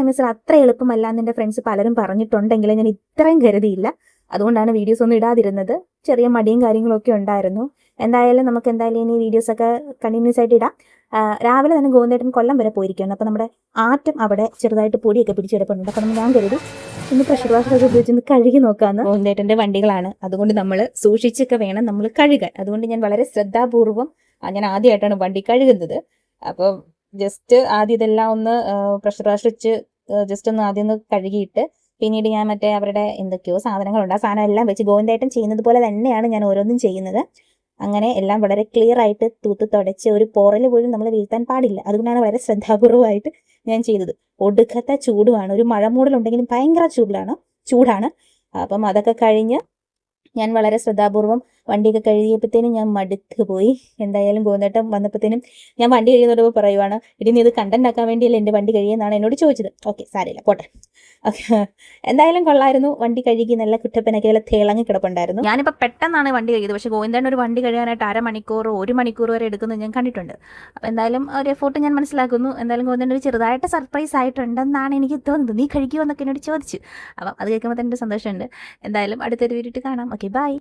ടൈംസിൽ അത്ര എളുപ്പമല്ല എന്ന് എൻ്റെ ഫ്രണ്ട്സ് പലരും പറഞ്ഞിട്ടുണ്ടെങ്കിലും ഞാൻ ഇത്രയും കരുതിയില്ല. അതുകൊണ്ടാണ് വീഡിയോസ് ഒന്നും ഇടാതിരുന്നത്. ചെറിയ മടിയും കാര്യങ്ങളൊക്കെ ഉണ്ടായിരുന്നു. എന്തായാലും നമുക്ക് ഇനി വീഡിയോസൊക്കെ കണ്ടിന്യൂസ് ആയിട്ട് ഇടാം. രാവിലെ തന്നെ ഗോവിന്ദേട്ടൻ കൊല്ലം വരെ പോയിരിക്കുകയാണ്. അപ്പോൾ നമ്മുടെ ആറ്റം അവിടെ ചെറുതായിട്ട് പൊടിയൊക്കെ പിടിച്ച് കിടപ്പുണ്ട്. അപ്പം ഞാൻ കരുതി ഇന്ന് പ്രഷർ വാഷറൊക്കെ ഉപയോഗിച്ച് കഴുകി നോക്കാമെന്ന്. ഗോവിന്ദേട്ടൻ്റെ വണ്ടികളാണ്, അതുകൊണ്ട് നമ്മൾ സൂക്ഷിച്ചൊക്കെ വേണം നമ്മൾ കഴുകാൻ. അതുകൊണ്ട് ഞാൻ വളരെ ശ്രദ്ധാപൂർവം ഞാൻ ആദ്യമായിട്ടാണ് വണ്ടി കഴുകുന്നത്. അപ്പോൾ ജസ്റ്റ് ആദ്യം ഇതെല്ലാം ഒന്ന് പ്രഷർ വാഷ് വെച്ച് ജസ്റ്റ് ഒന്ന് ആദ്യം ഒന്ന് കഴുകിയിട്ട് പിന്നീട് ഞാൻ മറ്റേ അവരുടെ എന്തൊക്കെയോ സാധനങ്ങളുണ്ട്, ആ സാധനം എല്ലാം വെച്ച് ഗോവിന്ദേട്ടൻ ചെയ്യുന്നത് പോലെ തന്നെയാണ് ഞാൻ ഓരോന്നും ചെയ്യുന്നത്. അങ്ങനെ എല്ലാം വളരെ ക്ലിയർ ആയിട്ട് തൂത്ത് തുടച്ച് ഒരു പോറൽ പോലും നമ്മൾ വീഴ്ത്താൻ പാടില്ല. അതുകൊണ്ടാണ് വളരെ ശ്രദ്ധാപൂർവമായിട്ട് ഞാൻ ചെയ്തത്. ഒടുക്കത്തെ ചൂടുമാണ്, ഒരു മഴ മൂടലുണ്ടെങ്കിലും ഭയങ്കര ചൂടാണ്. അപ്പം അതൊക്കെ കഴിഞ്ഞ് ഞാൻ വളരെ ശ്രദ്ധാപൂർവം വണ്ടിയൊക്കെ കഴുകിയപ്പോഴത്തേനും ഞാൻ മടുത്ത് പോയി. എന്തായാലും ഗോവിന്ദേട്ടൻ വന്നപ്പോഴത്തേനും ഞാൻ വണ്ടി കഴിയുന്നതോടൊപ്പം പറയുവാണ്, ഇനി നീ ഇത് കണ്ടന്റ് ആക്കാൻ വേണ്ടിയല്ലേ എൻ്റെ വണ്ടി കഴിയുമെന്നാണ് എന്നോട് ചോദിച്ചത്. ഓക്കെ, സാരമില്ല, പോട്ടെ. ഓക്കെ, എന്തായാലും കൊള്ളായിരുന്നു. വണ്ടി കഴുകി നല്ല കുട്ടപ്പനൊക്കെ നല്ല തിളങ്ങി കിടപ്പുണ്ടായിരുന്നു. ഞാനിപ്പോൾ പെട്ടെന്നാണ് വണ്ടി കഴിയത്. പക്ഷേ ഗോവിന്ദേട്ടൻ ഒരു വണ്ടി കഴിയാനായിട്ട് 1 മണിക്കൂർ വരെ എടുക്കുന്നത് ഞാൻ കണ്ടിട്ടുണ്ട്. അപ്പോൾ എന്തായാലും ഒരു എഫോർട്ട് ഞാൻ മനസ്സിലാക്കുന്നു. എന്തായാലും ഗോവിന്ദേട്ടൻ ഒരു ചെറുതായിട്ട് സർപ്രൈസ് ആയിട്ടുണ്ടെന്നാണ് എനിക്ക് തോന്നുന്നത്. നീ കഴിക്കുമോ എന്നൊക്കെ എന്നോട് ചോദിച്ചു. അപ്പം അത് കേൾക്കുമ്പോൾ തന്നെ സന്തോഷമുണ്ട്. എന്തായാലും അടുത്തൊരു വീഡിയോ കാണാം. Okay, by.